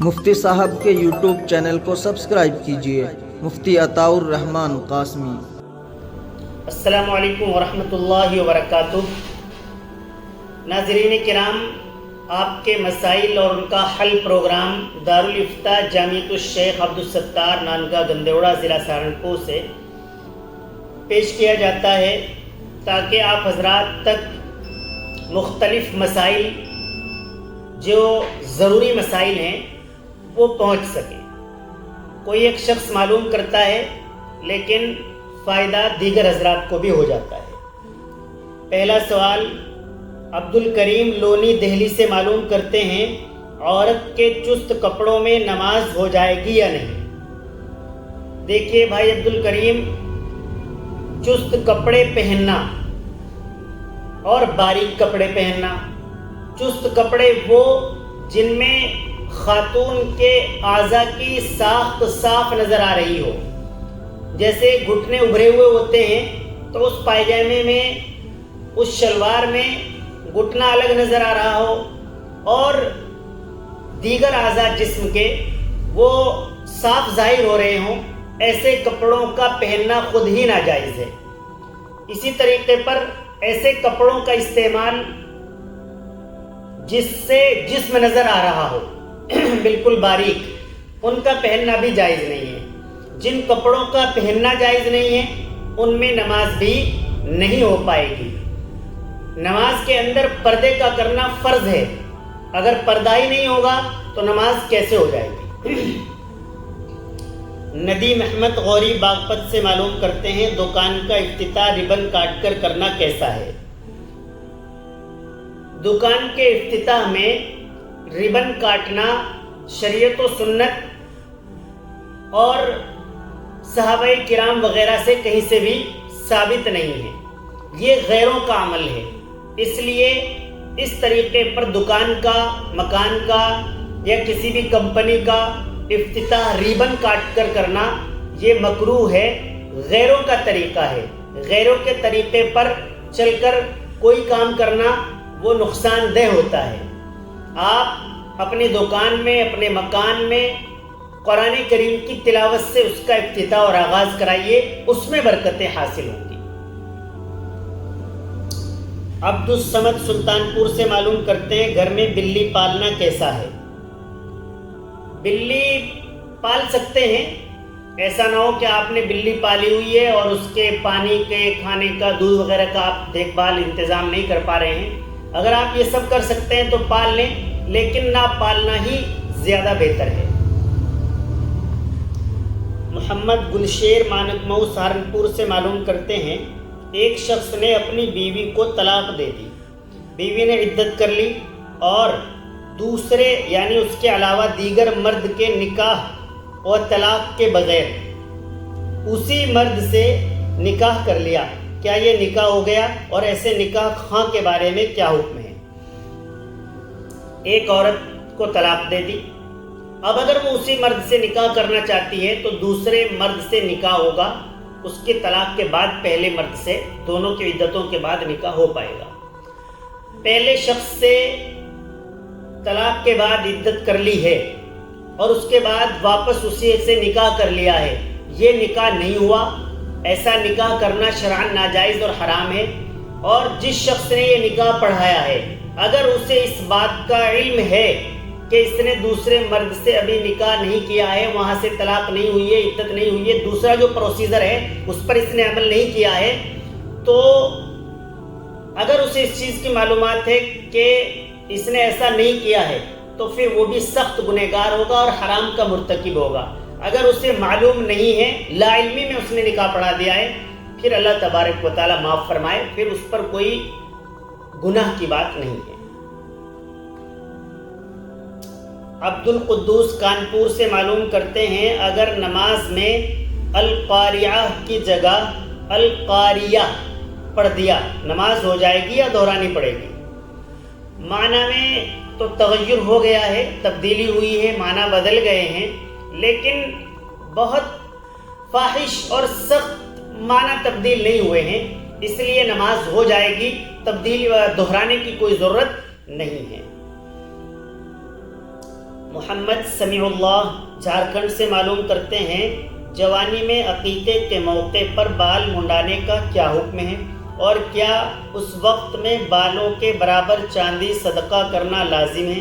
مفتی صاحب کے YouTube channel کو سبسکرائب کیجیے، مفتی عطاء الرحمن قاسمی۔ السلام علیکم ورحمۃ اللہ وبرکاتہ۔ ناظرین کرام، آپ کے مسائل اور ان کا حل پروگرام دارالافتاء جامعۃ الشیخ عبدالستار نانگاہ گندیوڑا ضلع سہارنپور سے پیش کیا جاتا ہے تاکہ آپ حضرات تک مختلف مسائل جو ضروری مسائل ہیں وہ پہنچ سکیں۔ کوئی ایک شخص معلوم کرتا ہے لیکن فائدہ دیگر حضرات کو بھی ہو جاتا ہے۔ پہلا سوال عبد الکریم لونی دہلی سے معلوم کرتے ہیں، عورت کے چست کپڑوں میں نماز ہو جائے گی یا نہیں؟ دیکھیے بھائی عبد الکریم، چست کپڑے پہننا اور باریک کپڑے پہننا، چست کپڑے وہ جن میں خاتون کے اعضاء کی ساخت صاف نظر آ رہی ہو، جیسے گھٹنے ابھرے ہوئے ہوتے ہیں تو اس پائجامے میں، اس شلوار میں گھٹنا الگ نظر آ رہا ہو اور دیگر اعضاء جسم کے وہ صاف ظاہر ہو رہے ہوں، ایسے کپڑوں کا پہننا خود ہی ناجائز ہے۔ اسی طریقے پر ایسے کپڑوں کا استعمال جس سے جسم نظر آ رہا ہو بالکل باریک، ان کا پہننا بھی جائز نہیں ہے۔ جن کپڑوں کا پہننا جائز نہیں ہے ان میں نماز بھی نہیں ہو پائے گی۔ نماز کے اندر پردے کا کرنا فرض ہے، اگر پردہ ہی نہیں ہوگا تو نماز کیسے ہو جائے گی؟ ندیم احمد غوری باغپت سے معلوم کرتے ہیں، دکان کا افتتاح ربن کاٹ کر کرنا کیسا ہے؟ دکان کے افتتاح میں ربن کاٹنا شریعت و سنت اور صحابہ کرام وغیرہ سے کہیں سے بھی ثابت نہیں ہے، یہ غیروں کا عمل ہے۔ اس لیے اس طریقے پر دکان کا، مکان کا یا کسی بھی کمپنی کا افتتاح ریبن کاٹ کر کرنا یہ مکروہ ہے، غیروں کا طریقہ ہے۔ غیروں کے طریقے پر چل کر کوئی کام کرنا وہ نقصان دہ ہوتا ہے۔ آپ اپنی دکان میں، اپنے مکان میں قرآن کریم کی تلاوت سے اس کا افتتاح اور آغاز کرائیے، اس میں برکتیں حاصل ہوں گی۔ عبد الصمد سلطان پور سے معلوم کرتے ہیں، گھر میں بلی پالنا کیسا ہے؟ بلی پال سکتے ہیں، ایسا نہ ہو کہ آپ نے بلی پالی ہوئی ہے اور اس کے پانی کے، کھانے کا، دودھ وغیرہ کا آپ دیکھ بھال انتظام نہیں کر پا رہے ہیں۔ اگر آپ یہ سب کر سکتے ہیں تو پال لیں، لیکن نہ پالنا ہی زیادہ بہتر ہے۔ محمد گلشیر مانک مئو سہارنپور سے معلوم کرتے ہیں، ایک شخص نے اپنی بیوی کو طلاق دے دی، بیوی نے عدت کر لی اور دوسرے یعنی اس کے علاوہ دیگر مرد کے نکاح اور طلاق کے بغیر اسی مرد سے نکاح کر لیا، کیا یہ نکاح ہو گیا؟ اور ایسے نکاح خواہ کے بارے میں کیا حکم ہے؟ ایک عورت کو طلاق دے دی، اب اگر وہ اسی مرد سے نکاح کرنا چاہتی ہے تو دوسرے مرد سے نکاح ہوگا، اس کے طلاق کے بعد پہلے مرد سے، دونوں کی عدتوں کے بعد نکاح ہو پائے گا۔ پہلے شخص سے طلاق کے بعد عدت کر لی ہے اور اس کے بعد واپس اسی سے نکاح کر لیا ہے، یہ نکاح نہیں ہوا، ایسا نکاح کرنا شرعاً ناجائز اور حرام ہے۔ اور جس شخص نے یہ نکاح پڑھایا ہے، اگر اسے اس بات کا علم ہے کہ اس نے دوسرے مرد سے ابھی نکاح نہیں کیا ہے، وہاں سے طلاق نہیں ہوئی ہے، عدت نہیں ہوئی ہے، دوسرا جو پروسیجر ہے اس پر اس نے عمل نہیں کیا ہے، تو اگر اسے اس چیز کی معلومات ہے کہ اس نے ایسا نہیں کیا ہے تو پھر وہ بھی سخت گنہگار ہوگا اور حرام کا مرتکب ہوگا۔ اگر اسے معلوم نہیں ہے، لا علمی میں اس نے نکاح پڑھا دیا ہے، پھر اللہ تبارک و تعالیٰ معاف فرمائے، پھر اس پر کوئی گناہ کی بات نہیں ہے۔ عبد القدوس کانپور سے معلوم کرتے ہیں، اگر نماز میں القاریہ کی جگہ القاریہ پڑھ دیا، نماز ہو جائے گی یا دہرانی پڑے گی؟ معنی میں تو تغیر ہو گیا ہے، تبدیلی ہوئی ہے، معنی بدل گئے ہیں، لیکن بہت فاحش اور سخت معنی تبدیل نہیں ہوئے ہیں، اس لیے نماز ہو جائے گی، تبدیلی و دہرانے کی کوئی ضرورت نہیں ہے۔ محمد سمیع اللہ جھارکھنڈ سے معلوم کرتے ہیں جوانی میں عقیقے کے موقع پر بال منڈانے کا کیا حکم ہے اور کیا اس وقت میں بالوں کے برابر چاندی صدقہ کرنا لازم ہے؟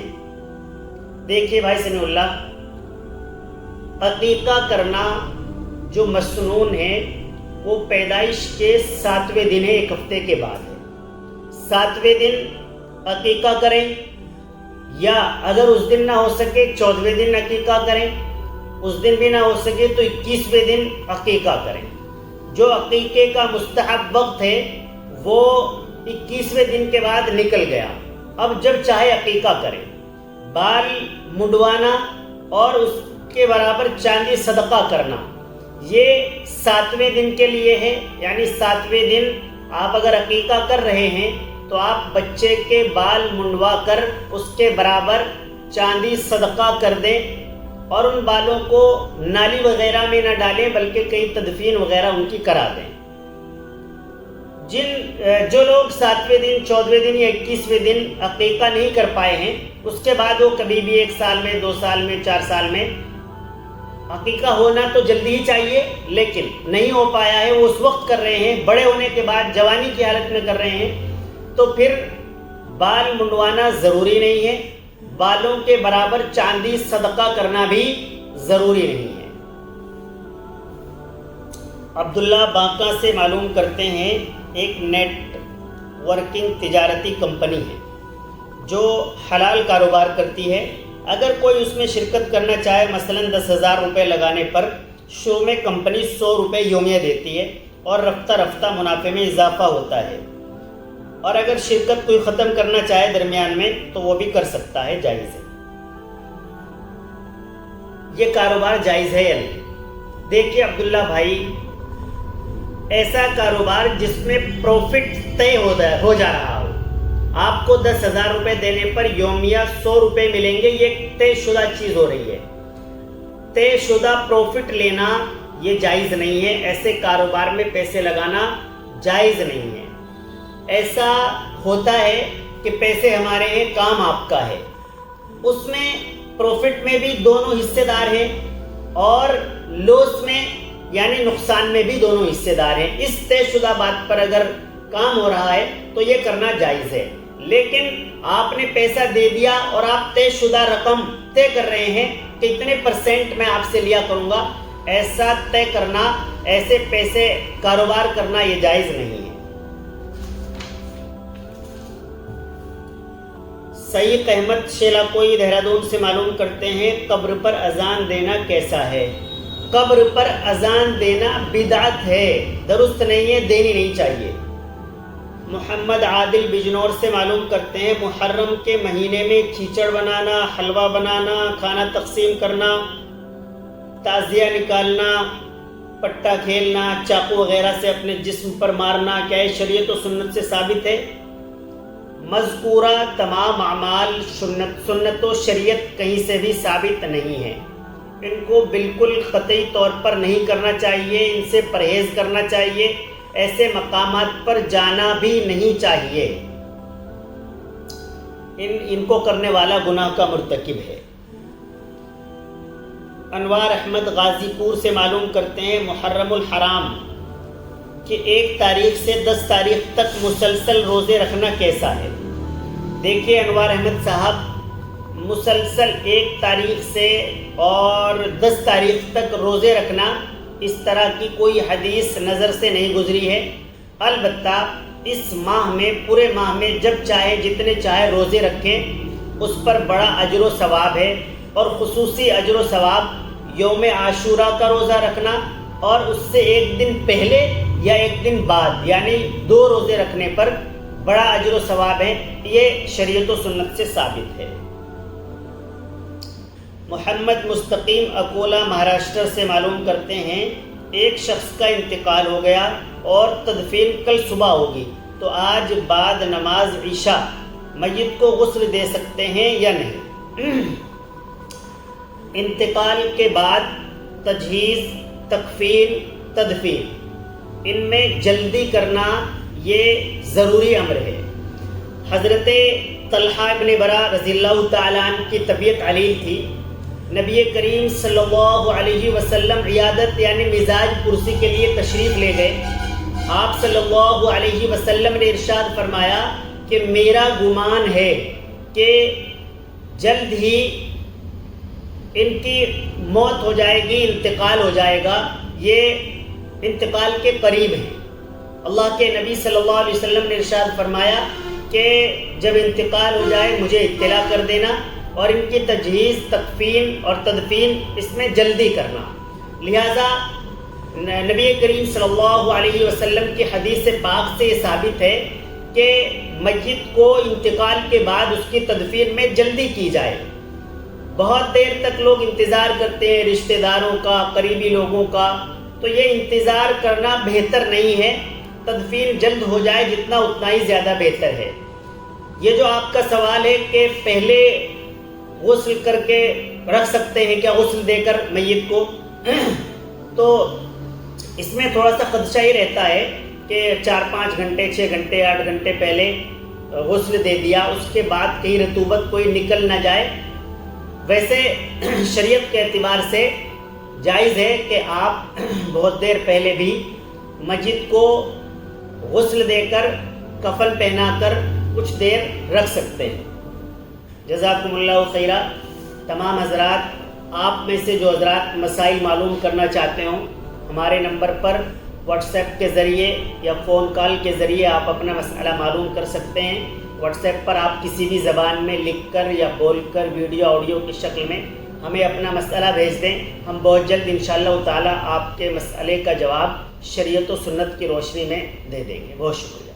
دیکھیے بھائی سمیع اللہ، عقیقہ کرنا جو مسنون ہے وہ پیدائش کے 7ویں دن ہے، 1 ہفتے کے بعد ہے۔ 7ویں دن عقیقہ کریں، یا اگر اس دن نہ ہو سکے 14ویں دن عقیقہ کریں، اس دن بھی نہ ہو سکے تو 21ویں دن عقیقہ کریں۔ جو عقیقے کا مستحب وقت ہے وہ 21ویں دن کے بعد نکل گیا، اب جب چاہے عقیقہ کریں۔ بال منڈوانا اور اس کے برابر چاندی صدقہ کرنا یہ 7ویں دن کے لیے ہے، یعنی 7ویں دن آپ اگر عقیقہ کر رہے ہیں تو آپ بچے کے بال منڈوا کر اس کے برابر چاندی صدقہ کر دیں، اور ان بالوں کو نالی وغیرہ میں نہ ڈالیں بلکہ کہیں تدفین وغیرہ ان کی کرا دیں۔ جو لوگ 7ویں دن، 14ویں دن یا 21ویں دن عقیقہ نہیں کر پائے ہیں، اس کے بعد وہ کبھی بھی 1 سال میں، 2 سال میں، 4 سال میں، عقیقہ ہونا تو جلدی ہی چاہیے لیکن نہیں ہو پایا ہے، وہ اس وقت کر رہے ہیں، بڑے ہونے کے بعد جوانی کی حالت میں کر رہے ہیں، تو پھر بال منڈوانا ضروری نہیں ہے، بالوں کے برابر چاندی صدقہ کرنا بھی ضروری نہیں ہے۔ عبداللہ بانکا سے معلوم کرتے ہیں ایک نیٹ ورکنگ تجارتی کمپنی ہے جو حلال کاروبار کرتی ہے۔ اگر کوئی اس میں شرکت کرنا چاہے، مثلا 10,000 روپے لگانے پر شروع میں کمپنی 100 روپے یومیہ دیتی ہے اور رفتہ رفتہ منافع میں اضافہ ہوتا ہے، اور اگر شرکت کوئی ختم کرنا چاہے درمیان میں تو وہ بھی کر سکتا ہے، جائز ہے۔ یہ کاروبار جائز ہے یا نہیں؟ دیکھیے عبداللہ بھائی، ایسا کاروبار جس میں پروفٹ طے ہو جا رہا ہو، آپ کو 10,000 روپے دینے پر یومیہ 100 روپے ملیں گے، یہ طے شدہ چیز ہو رہی ہے۔ طے شدہ پروفٹ لینا یہ جائز نہیں ہے، ایسے کاروبار میں پیسے لگانا جائز نہیں ہے۔ ایسا ہوتا ہے کہ پیسے ہمارے ہیں، کام آپ کا ہے، اس میں پروفٹ میں بھی دونوں حصے دار ہیں اور لوس میں یعنی نقصان میں بھی دونوں حصے دار ہیں۔ اس طے شدہ بات پر اگر کام ہو رہا ہے تو یہ کرنا جائز ہے، لیکن آپ نے پیسہ دے دیا اور آپ طے شدہ رقم طے کر رہے ہیں کہ اتنے % میں آپ سے لیا کروں گا، ایسا طے کرنا، ایسے پیسے کاروبار کرنا یہ جائز نہیں ہے۔ سعید احمد شیلا کوئی دہرادون سے معلوم کرتے ہیں قبر پر اذان دینا کیسا ہے؟ قبر پر اذان دینا بدعت ہے، درست نہیں ہے، دینی نہیں چاہیے۔ محمد عادل بجنور سے معلوم کرتے ہیں محرم کے مہینے میں کھیچڑ بنانا، حلوہ بنانا، کھانا تقسیم کرنا، تعزیہ نکالنا، پٹا کھیلنا، چاقو وغیرہ سے اپنے جسم پر مارنا، کیا یہ شریعت و سنت سے ثابت ہے؟ مذکورہ تمام اعمال سنت و شریعت کہیں سے بھی ثابت نہیں ہے، ان کو بالکل قطعی طور پر نہیں کرنا چاہیے، ان سے پرہیز کرنا چاہیے، ایسے مقامات پر جانا بھی نہیں چاہیے، ان کو کرنے والا گناہ کا مرتکب ہے۔ انوار احمد غازی پور سے معلوم کرتے ہیں محرم الحرام کہ 1 تاریخ سے 10 تاریخ تک مسلسل روزے رکھنا کیسا ہے؟ دیکھیے انوار احمد صاحب، مسلسل 1 تاریخ سے اور 10 تاریخ تک روزے رکھنا، اس طرح کی کوئی حدیث نظر سے نہیں گزری ہے۔ البتہ اس ماہ میں، پورے ماہ میں جب چاہے جتنے چاہے روزے رکھیں، اس پر بڑا اجر و ثواب ہے، اور خصوصی اجر و ثواب یوم عاشورہ کا روزہ رکھنا اور اس سے 1 دن پہلے یا 1 دن بعد، یعنی 2 روزے رکھنے پر بڑا اجر و ثواب ہے، یہ شریعت و سنت سے ثابت ہے۔ محمد مستقیم اکولا مہاراشٹر سے معلوم کرتے ہیں ایک شخص کا انتقال ہو گیا اور تدفین کل صبح ہوگی، تو آج بعد نماز عشاء میت کو غسل دے سکتے ہیں یا نہیں؟ انتقال کے بعد تجہیز، تکفین، تدفین، ان میں جلدی کرنا یہ ضروری امر ہے۔ حضرت طلحہ ابن برا رضی اللہ تعالیٰ عنہ کی طبیعت علیل تھی، نبی کریم صلی اللہ علیہ وسلم عیادت یعنی مزاج پرسی کے لیے تشریف لے گئے، آپ صلی اللہ علیہ وسلم نے ارشاد فرمایا کہ میرا گمان ہے کہ جلد ہی ان کی موت ہو جائے گی، انتقال ہو جائے گا، یہ انتقال کے قریب ہے۔ اللہ کے نبی صلی اللہ علیہ وسلم نے ارشاد فرمایا کہ جب انتقال ہو جائے مجھے اطلاع کر دینا، اور ان کی تجہیز، تکفین اور تدفین اس میں جلدی کرنا۔ لہٰذا نبی کریم صلی اللہ علیہ وسلم کی حدیث پاک سے یہ ثابت ہے کہ میت کو انتقال کے بعد اس کی تدفین میں جلدی کی جائے۔ بہت دیر تک لوگ انتظار کرتے ہیں رشتہ داروں کا، قریبی لوگوں کا، تو یہ انتظار کرنا بہتر نہیں ہے۔ تدفین جلد ہو جائے جتنا اتنا ہی زیادہ بہتر ہے۔ یہ جو آپ کا سوال ہے کہ پہلے غسل کر کے رکھ سکتے ہیں کیا، غسل دے کر میت کو، تو اس میں تھوڑا سا خدشہ ہی رہتا ہے کہ 4-5 گھنٹے، 6 گھنٹے، 8 گھنٹے پہلے غسل دے دیا، اس کے بعد کہیں رطوبت کوئی نکل نہ جائے۔ ویسے شریعت کے اعتبار سے جائز ہے کہ آپ بہت دیر پہلے بھی میت کو غسل دے کر، کفن پہنا کر کچھ دیر رکھ سکتے ہیں۔ جزاکم اللہ خیرہ۔ تمام حضرات، آپ میں سے جو حضرات مسائل معلوم کرنا چاہتے ہوں، ہمارے نمبر پر واٹس ایپ کے ذریعے یا فون کال کے ذریعے آپ اپنا مسئلہ معلوم کر سکتے ہیں۔ واٹس ایپ پر آپ کسی بھی زبان میں لکھ کر یا بول کر ویڈیو آڈیو کی شکل میں ہمیں اپنا مسئلہ بھیج دیں۔ ہم بہت جلد انشاءاللہ تعالی آپ کے مسئلے کا جواب شریعت و سنت کی روشنی میں دے دیں گے۔ بہت شکریہ۔